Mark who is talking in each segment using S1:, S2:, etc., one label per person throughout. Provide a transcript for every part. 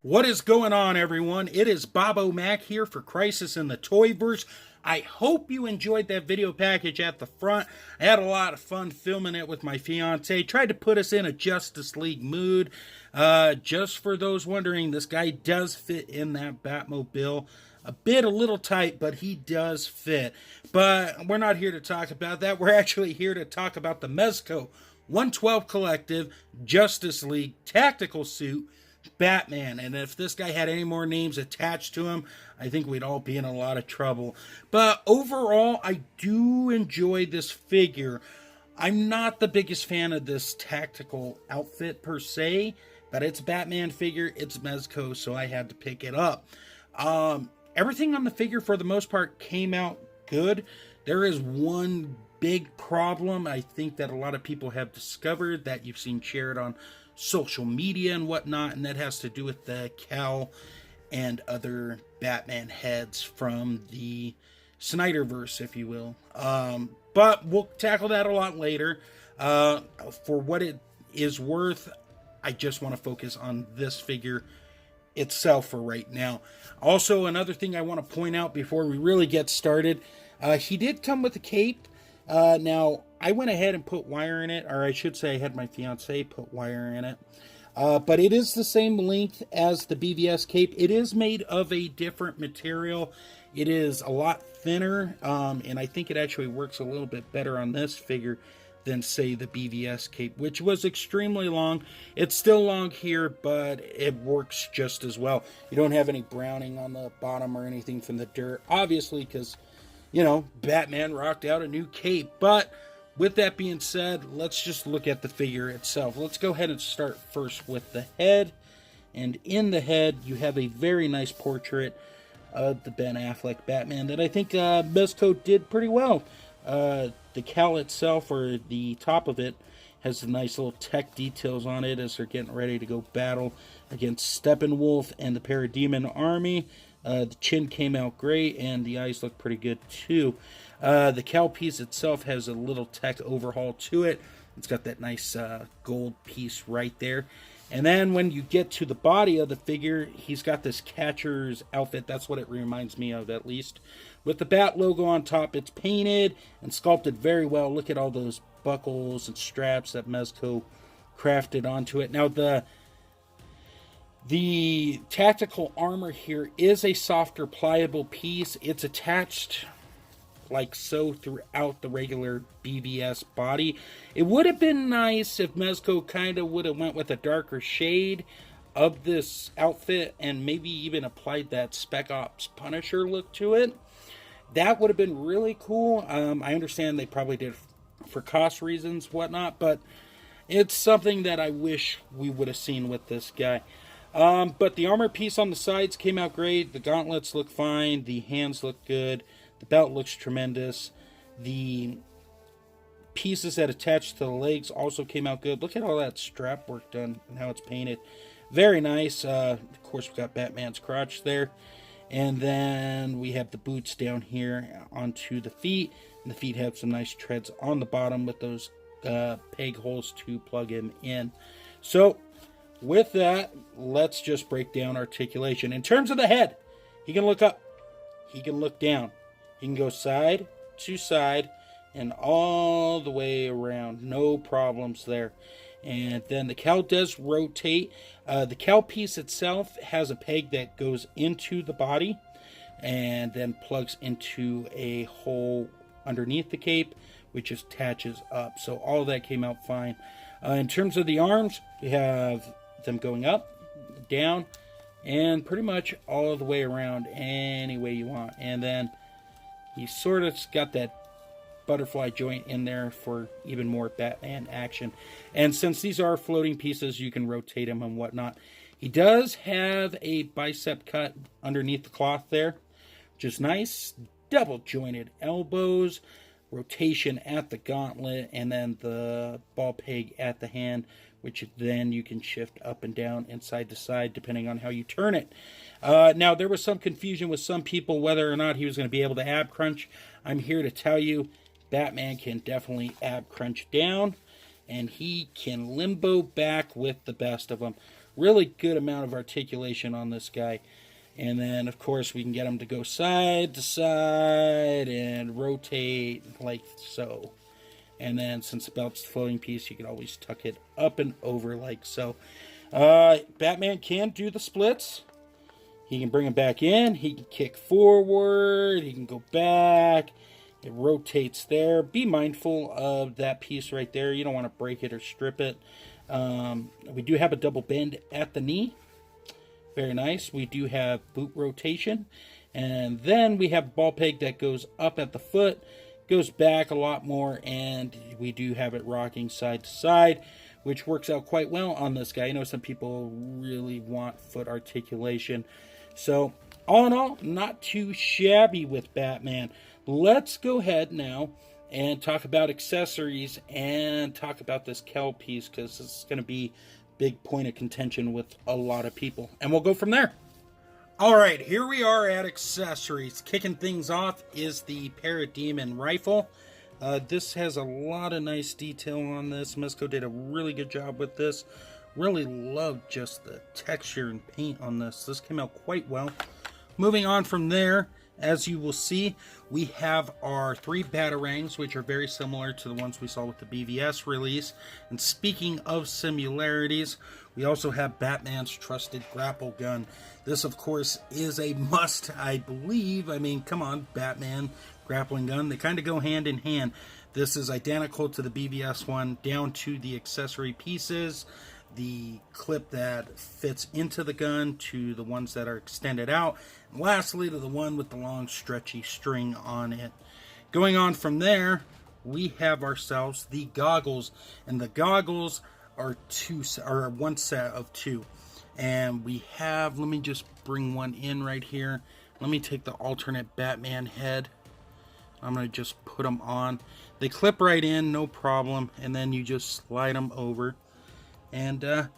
S1: What is going on, everyone? It is Bobo Mac here for Crisis in the Toyverse. I hope you enjoyed that video package at the front. I had a lot of fun filming it with my fiance. Tried to put us in a Justice League mood. Just for those wondering, this guy does fit in that Batmobile. A little tight, but he does fit. But we're not here to talk about that. We're actually here to talk about the Mezco 112 Collective Justice League Tactical Suit Batman. And if this guy had any more names attached to him, I think we'd all be in a lot of trouble. But overall, I do enjoy this figure. I'm not the biggest fan of this tactical outfit per se, but it's a Batman figure, it's Mezco, so I had to pick it up. Everything on the figure, for the most part, came out good. There is one big problem I think that a lot of people have discovered that you've seen shared on social media and whatnot, and that has to do with the cowl and other Batman heads from the Snyderverse, if you will. But we'll tackle that a lot later. For what it is worth, I just want to focus on this figure itself for right now. Also, another thing I want to point out before we really get started, he did come with a cape. Now, I went ahead and put wire in it, or I should say I had my fiance put wire in it. But it is the same length as the BVS cape. It is made of a different material. It is a lot thinner, and I think it actually works a little bit better on this figure than, say, the BVS cape, which was extremely long. It's still long here, but it works just as well. You don't have any browning on the bottom or anything from the dirt, obviously, because, you know, Batman rocked out a new cape. But with that being said, let's just look at the figure itself. Let's go ahead and start first with the head. And in the head, you have a very nice portrait of the Ben Affleck Batman that I think Mezco did pretty well. The cowl itself, or the top of it, has some nice little tech details on it as they're getting ready to go battle against Steppenwolf and the Parademon army. The chin came out great, and the eyes look pretty good too. The cowl piece itself has a little tech overhaul to it. It's got that nice gold piece right there. And then when you get to the body of the figure, he's got this catcher's outfit. That's what it reminds me of, at least. With the Bat logo on top, it's painted and sculpted very well. Look at all those buckles and straps that Mezco crafted onto it. Now, the tactical armor here is a softer, pliable piece. It's attached like so throughout the regular BVS body. It would have been nice if Mezco kind of would have went with a darker shade of this outfit and maybe even applied that Spec Ops Punisher look to it. That would have been really cool. I understand they probably did for cost reasons, whatnot, but it's something that I wish we would have seen with this guy. But the armor piece on the sides came out great. The gauntlets look fine. The hands look good. The belt looks tremendous. The pieces that attach to the legs also came out good. Look at all that strap work done and how it's painted. Very nice. Of course, we've got Batman's crotch there. And then we have the boots down here onto the feet. And the feet have some nice treads on the bottom with those peg holes to plug him in. So, with that, let's just break down articulation. In terms of the head, he can look up. He can look down. He can go side to side and all the way around. No problems there. And then the cowl does rotate. The cowl piece itself has a peg that goes into the body and then plugs into a hole underneath the cape, which attaches up. So all of that came out fine. In terms of the arms, we have them going up, down, and pretty much all the way around any way you want. And then he sort of got that butterfly joint in there for even more Batman action. And since these are floating pieces, you can rotate them and whatnot. He does have a bicep cut underneath the cloth there, which is nice. Double jointed elbows, rotation at the gauntlet, and then the ball peg at the hand, which then you can shift up and down and side to side depending on how you turn it. Now, there was some confusion with some people whether or not he was going to be able to ab crunch. I'm here to tell you, Batman can definitely ab crunch down, and he can limbo back with the best of them. Really good amount of articulation on this guy. And then, of course, we can get him to go side to side and rotate like so. And then, since the belt's the floating piece, you can always tuck it up and over like so. Batman can do the splits. He can bring him back in. He can kick forward. He can go back. It rotates there. Be mindful of that piece right there. You don't want to break it or strip it. We do have a double bend at the knee. Very nice. We do have boot rotation. And then we have a ball peg that goes up at the foot, goes back a lot more, and we do have it rocking side to side, which works out quite well on this guy. I know some people really want foot articulation. So, all in all, not too shabby with Batman. Let's go ahead now and talk about accessories and talk about this cowl piece, because this is going to be big point of contention with a lot of people, and we'll go from there. All right, here we are at accessories. Kicking things off is the Parademon rifle. This has a lot of nice detail on this. Mezco did a really good job with this. Really loved just the texture and paint on this. This came out quite well. Moving on from there, as you will see, we have our 3 Batarangs, which are very similar to the ones we saw with the BVS release. And speaking of similarities, we also have Batman's trusted grapple gun. This, of course, is a must, I believe. I mean, come on, Batman, grappling gun. They kind of go hand in hand. This is identical to the BVS one, down to the accessory pieces, the clip that fits into the gun, to the ones that are extended out, and lastly to the one with the long stretchy string on it. Going on from there, we have ourselves the goggles, and the goggles are one set of 2. And we have, let me just bring one in right here. Let me take the alternate Batman head. I'm going to just put them on. They clip right in, no problem, and then you just slide them over. And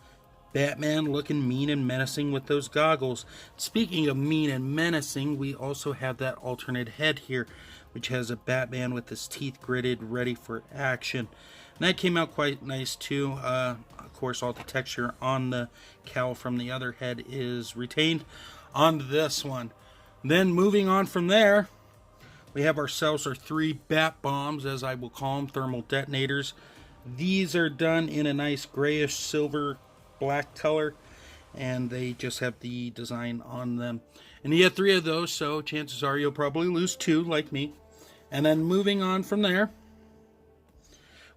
S1: Batman looking mean and menacing with those goggles. Speaking of mean and menacing, we also have that alternate head here, which has a Batman with his teeth gritted, ready for action. And that came out quite nice too. Of course, all the texture on the cowl from the other head is retained on this one. Then moving on from there, we have ourselves our 3 bat bombs, as I will call them, thermal detonators. These are done in a nice grayish silver black color, and they just have the design on them. And you have 3 of those, so chances are you'll probably lose 2 like me. And then moving on from there,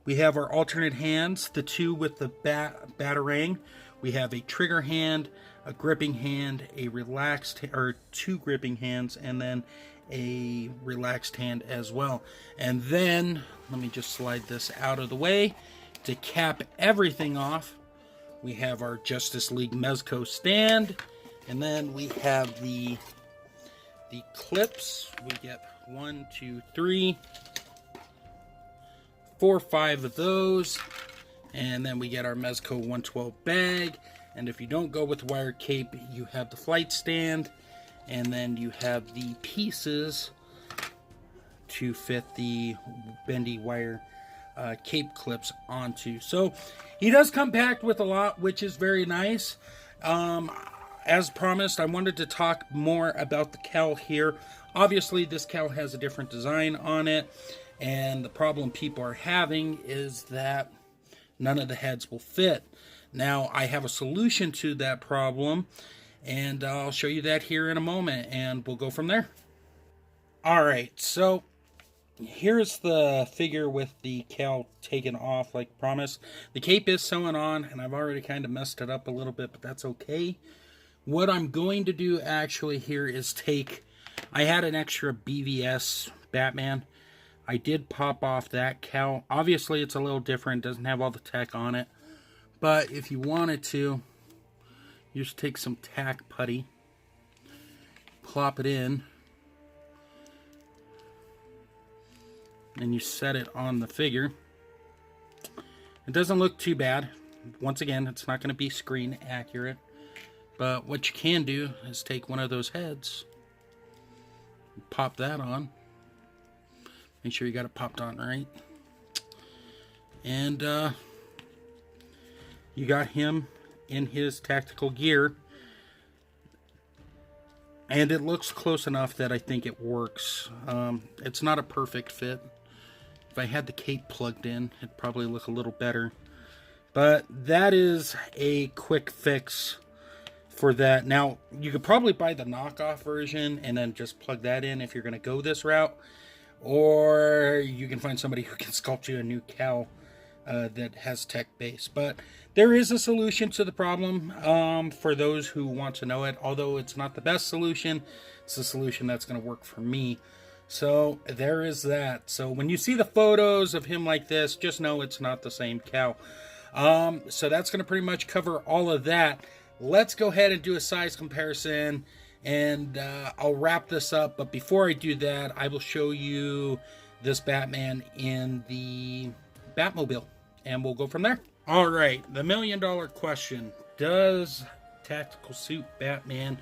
S1: we have our alternate hands, the 2 with the Batarang. We have a trigger hand, a gripping hand, a relaxed, or 2 gripping hands, and then a relaxed hand as well. And then, let me just slide this out of the way. To cap everything off, we have our Justice League Mezco stand. And then we have the clips. We get 1, 2, 3, 4, 5 of those. And then we get our Mezco 112 bag. And if you don't go with wired cape, you have the flight stand. And then you have the pieces to fit the bendy wire cape clips onto. So he does come packed with a lot, which is very nice. As promised, I wanted to talk more about the cowl here. Obviously, this cowl has a different design on it. And the problem people are having is that none of the heads will fit. Now, I have a solution to that problem, and I'll show you that here in a moment, and we'll go from there. Alright, so here's the figure with the cowl taken off like promised. The cape is sewn on, and I've already kind of messed it up a little bit, but that's okay. What I'm going to do actually here is I had an extra BVS Batman. I did pop off that cowl. Obviously, it's a little different, doesn't have all the tech on it. But if you wanted to, you just take some tack putty, plop it in, and you set it on the figure. It doesn't look too bad. Once again, it's not going to be screen accurate. But what you can do is take one of those heads, pop that on. Make sure you got it popped on right. And you got him in his tactical gear. And it looks close enough that I think it works. It's not a perfect fit. If I had the cape plugged in, it'd probably look a little better. But that is a quick fix for that. Now, you could probably buy the knockoff version and then just plug that in if you're going to go this route. Or you can find somebody who can sculpt you a new cowl that has tech base. But there is a solution to the problem for those who want to know it. Although it's not the best solution, it's a solution that's going to work for me. So there is that. So when you see the photos of him like this, just know it's not the same cow. So that's going to pretty much cover all of that. Let's go ahead and do a size comparison, and I'll wrap this up. But before I do that, I will show you this Batman in the Batmobile, and we'll go from there. All right, the million-dollar question: does tactical suit Batman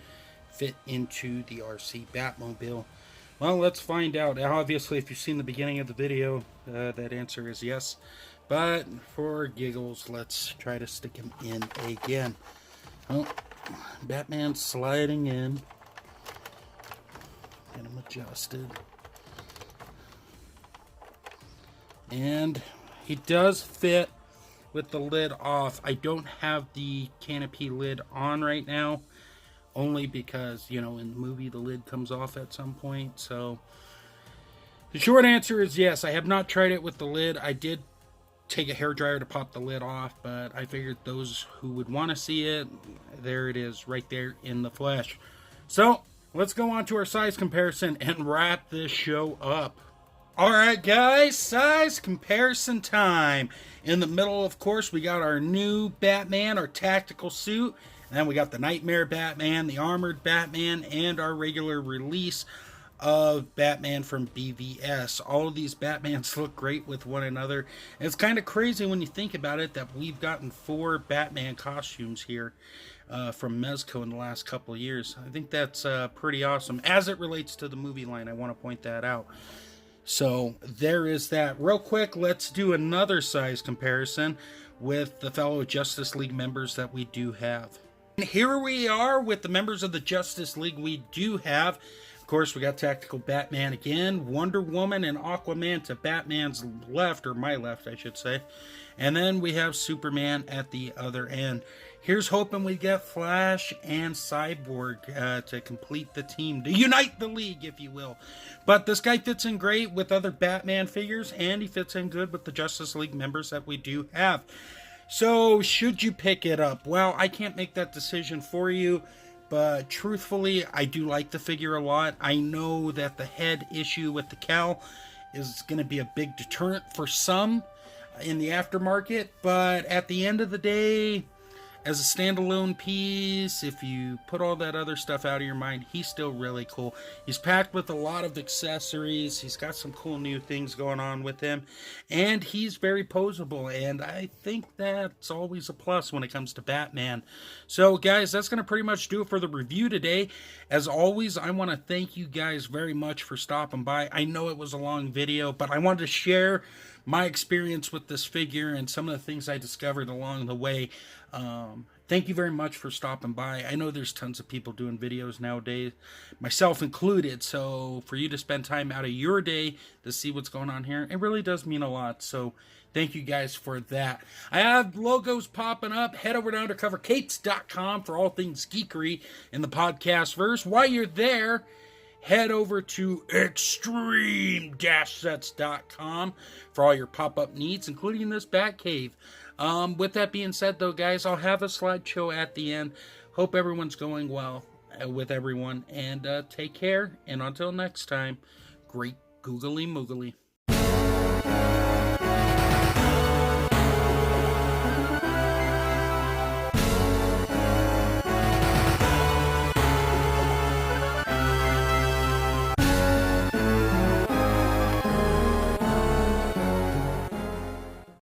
S1: fit into the RC Batmobile? Well, let's find out. Obviously, if you've seen the beginning of the video, that answer is yes. But for giggles, let's try to stick him in again. Oh, Batman's sliding in. Get him adjusted. And he does fit with the lid off. I don't have the canopy lid on right now, only because, you know, in the movie the lid comes off at some point. So the short answer is yes. I have not tried it with the lid. I did take a hairdryer to pop the lid off, but I figured those who would want to see it, there it is right there in the flesh. So let's go on to our size comparison and wrap this show up. Alright guys, size comparison time. In the middle, of course, we got our new Batman, our tactical suit. And then we got the Nightmare Batman, the Armored Batman, and our regular release of Batman from BVS. All of these Batmans look great with one another. And it's kind of crazy when you think about it that we've gotten 4 Batman costumes here from Mezco in the last couple of years. I think that's pretty awesome. As it relates to the movie line, I want to point that out. So there is that. Real quick, let's do another size comparison with the fellow Justice League members that we do have. And here we are with the members of the Justice League we do have. Of course, we got Tactical Batman again, Wonder Woman and Aquaman to Batman's left, or my left, I should say. And then we have Superman at the other end. Here's hoping we get Flash and Cyborg to complete the team, to unite the league, if you will. But this guy fits in great with other Batman figures, and he fits in good with the Justice League members that we do have. So, should you pick it up? Well, I can't make that decision for you, but truthfully, I do like the figure a lot. I know that the head issue with the cowl is going to be a big deterrent for some in the aftermarket, but at the end of the day, as a standalone piece, if you put all that other stuff out of your mind, he's still really cool. He's packed with a lot of accessories. He's got some cool new things going on with him. And he's very poseable. And I think that's always a plus when it comes to Batman. So, guys, that's going to pretty much do it for the review today. As always, I want to thank you guys very much for stopping by. I know it was a long video, but I wanted to share my experience with this figure and some of the things I discovered along the way. Thank you very much for stopping by. I know there's tons of people doing videos nowadays, myself included, so for you to spend time out of your day to see what's going on here, it really does mean a lot. So thank you guys for that. I have logos popping up. Head over to undercovercapes.com for all things geekery in the podcast verse. While you're there, head over to extreme-sets.com for all your pop-up needs, including this Batcave. With that being said, though, guys, I'll have a slideshow at the end. Hope everyone's going well with everyone, and take care. And until next time, great googly moogly.